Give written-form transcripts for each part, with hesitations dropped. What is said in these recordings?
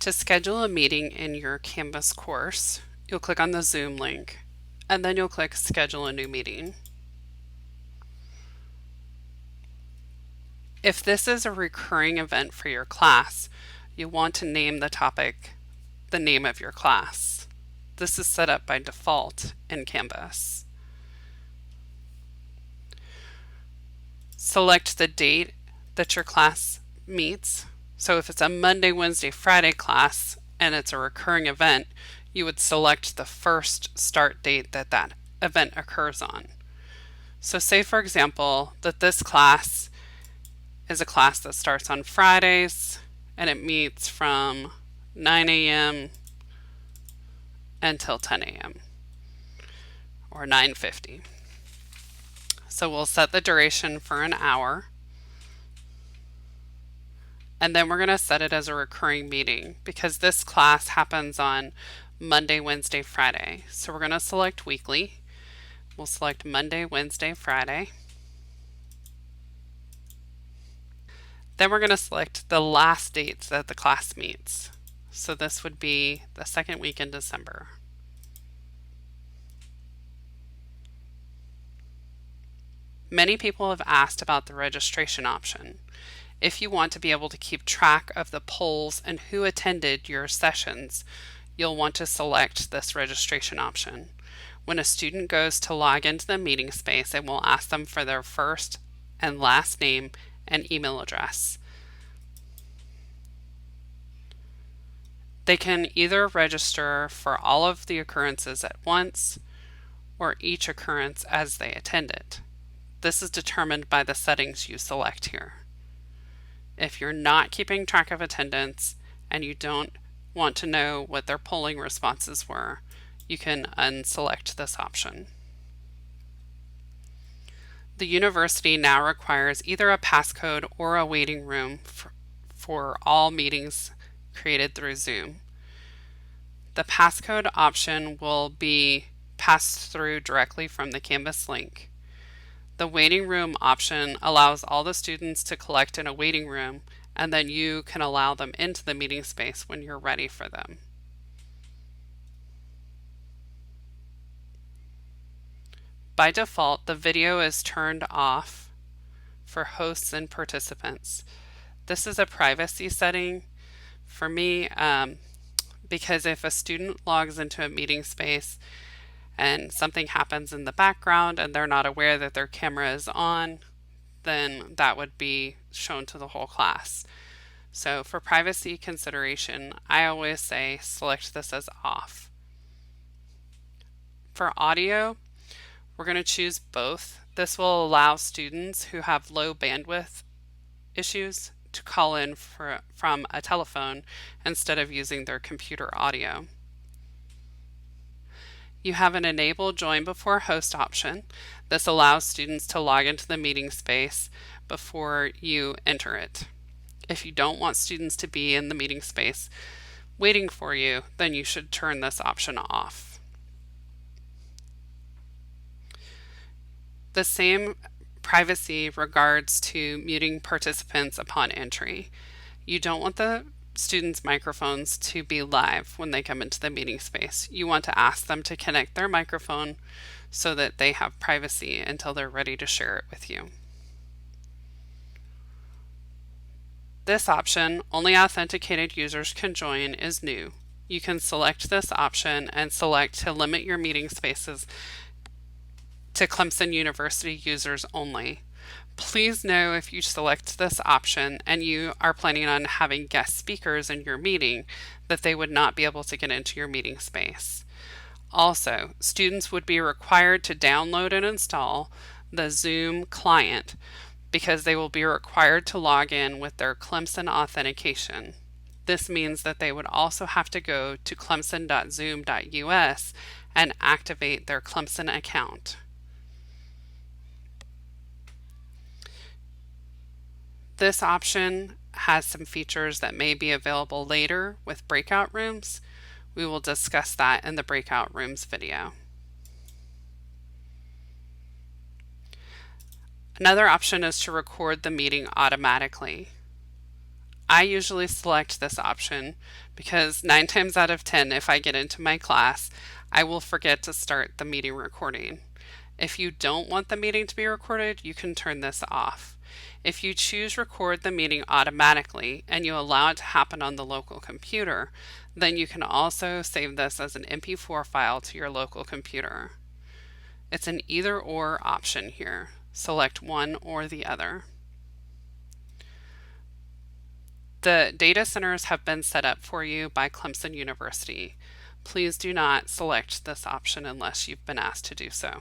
To schedule a meeting in your Canvas course, you'll click on the Zoom link, and then you'll click Schedule a New Meeting. If this is a recurring event for your class, you'll want to name the topic the name of your class. This is set up by default in Canvas. Select the date that your class meets. So if it's a Monday, Wednesday, Friday class and it's a recurring event, you would select the first start date that that event occurs on. So say, for example, that this class is a class that starts on Fridays and it meets from 9 a.m. until 10 a.m. or 9:50. So we'll set the duration for an hour. And then we're going to set it as a recurring meeting because this class happens on Monday, Wednesday, Friday. So we're going to select weekly. We'll select Monday, Wednesday, Friday. Then we're going to select the last dates that the class meets. So this would be the second week in December. Many people have asked about the registration option. If you want to be able to keep track of the polls and who attended your sessions, you'll want to select this registration option. When a student goes to log into the meeting space, it will ask them for their first and last name and email address. They can either register for all of the occurrences at once or each occurrence as they attend it. This is determined by the settings you select here. If you're not keeping track of attendance and you don't want to know what their polling responses were, you can unselect this option. The university now requires either a passcode or a waiting room for all meetings created through Zoom. The passcode option will be passed through directly from the Canvas link. The waiting room option allows all the students to collect in a waiting room, and then you can allow them into the meeting space when you're ready for them. By default, the video is turned off for hosts and participants. This is a privacy setting for me because if a student logs into a meeting space and something happens in the background and they're not aware that their camera is on, then that would be shown to the whole class. So for privacy consideration, I always say select this as off. For audio, we're going to choose both. This will allow students who have low bandwidth issues to call in from a telephone instead of using their computer audio. You have an Enable Join Before Host option. This allows students to log into the meeting space before you enter it. If you don't want students to be in the meeting space waiting for you, then you should turn this option off. The same privacy regards to muting participants upon entry. You don't want the students' microphones to be live when they come into the meeting space. You want to ask them to connect their microphone so that they have privacy until they're ready to share it with you. This option, only authenticated users can join, is new. You can select this option and select to limit your meeting spaces to Clemson University users only. Please know if you select this option and you are planning on having guest speakers in your meeting that they would not be able to get into your meeting space. Also, students would be required to download and install the Zoom client because they will be required to log in with their Clemson authentication. This means that they would also have to go to clemson.zoom.us and activate their Clemson account. This option has some features that may be available later with breakout rooms. We will discuss that in the breakout rooms video. Another option is to record the meeting automatically. I usually select this option because 9 times out of 10, if I get into my class, I will forget to start the meeting recording. If you don't want the meeting to be recorded, you can turn this off. If you choose record the meeting automatically and you allow it to happen on the local computer, then you can also save this as an MP4 file to your local computer. It's an either or option here. Select one or the other. The data centers have been set up for you by Clemson University. Please do not select this option unless you've been asked to do so.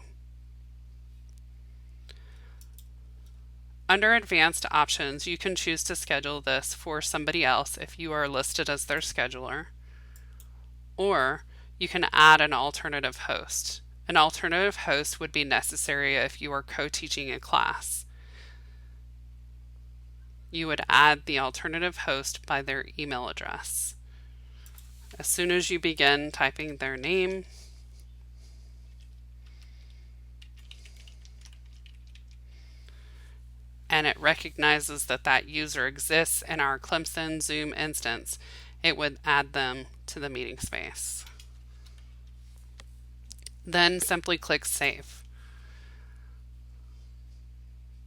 Under Advanced Options, you can choose to schedule this for somebody else if you are listed as their scheduler, or you can add an alternative host. An alternative host would be necessary if you are co-teaching a class. You would add the alternative host by their email address. As soon as you begin typing their name, and it recognizes that that user exists in our Clemson Zoom instance, it would add them to the meeting space. Then simply click Save.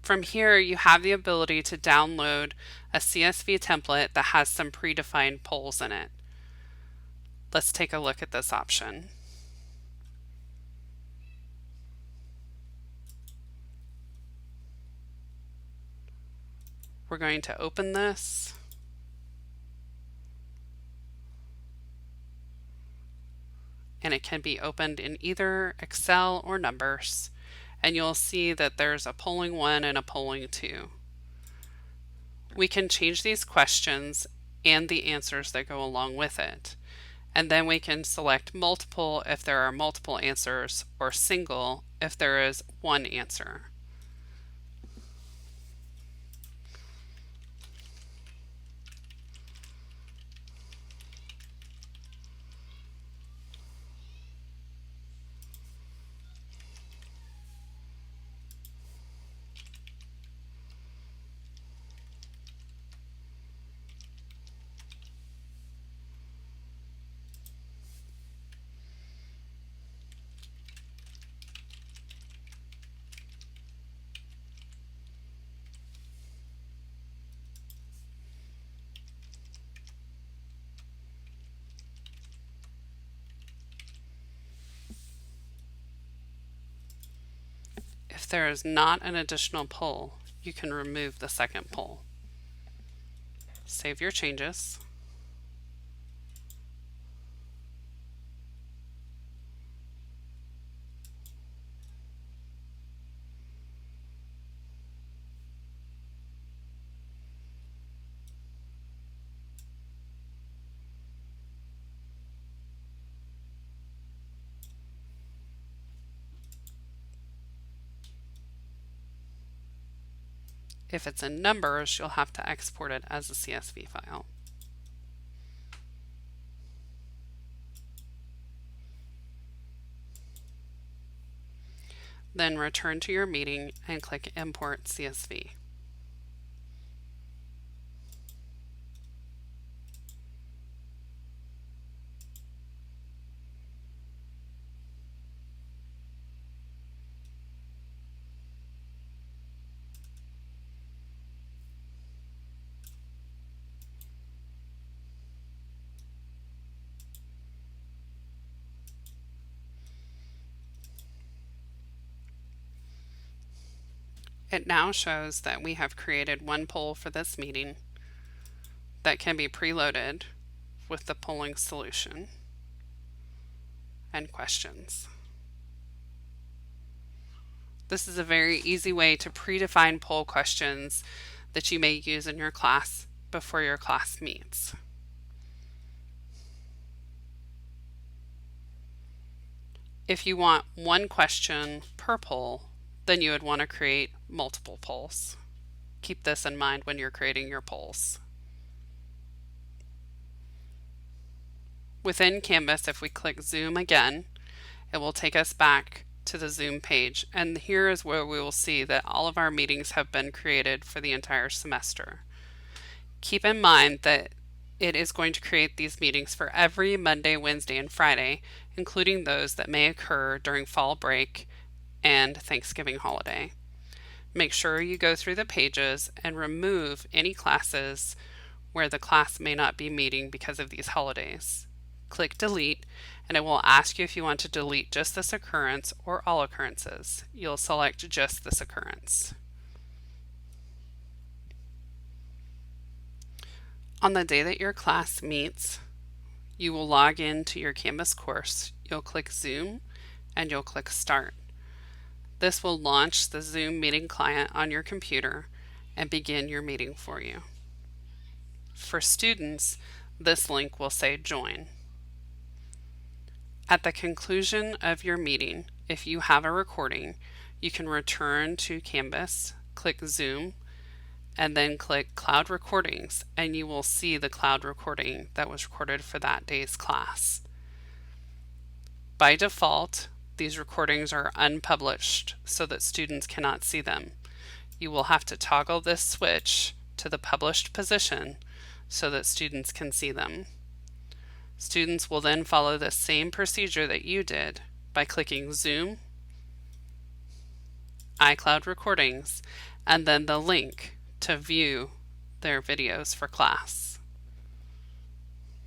From here, you have the ability to download a CSV template that has some predefined polls in it. Let's take a look at this option. We're going to open this. And it can be opened in either Excel or Numbers. And you'll see that there's a polling 1 and a polling 2. We can change these questions and the answers that go along with it. And then we can select multiple if there are multiple answers, or single if there is one answer. If there is not an additional poll, you can remove the second poll. Save your changes. If it's in Numbers, you'll have to export it as a CSV file. Then return to your meeting and click Import CSV. It now shows that we have created one poll for this meeting that can be preloaded with the polling solution and questions. This is a very easy way to predefine poll questions that you may use in your class before your class meets. If you want one question per poll, then you would want to create multiple polls. Keep this in mind when you're creating your polls. Within Canvas, if we click Zoom again, it will take us back to the Zoom page, and here is where we will see that all of our meetings have been created for the entire semester. Keep in mind that it is going to create these meetings for every Monday, Wednesday, and Friday, including those that may occur during fall break and Thanksgiving holiday. Make sure you go through the pages and remove any classes where the class may not be meeting because of these holidays. Click delete and it will ask you if you want to delete just this occurrence or all occurrences. You'll select just this occurrence. On the day that your class meets, you will log into your Canvas course. You'll click Zoom and you'll click Start. This will launch the Zoom meeting client on your computer and begin your meeting for you. For students, this link will say Join. At the conclusion of your meeting, if you have a recording, you can return to Canvas, click Zoom, and then click Cloud Recordings, and you will see the cloud recording that was recorded for that day's class. By default, these recordings are unpublished so that students cannot see them. You will have to toggle this switch to the published position so that students can see them. Students will then follow the same procedure that you did by clicking Zoom, iCloud Recordings, and then the link to view their videos for class.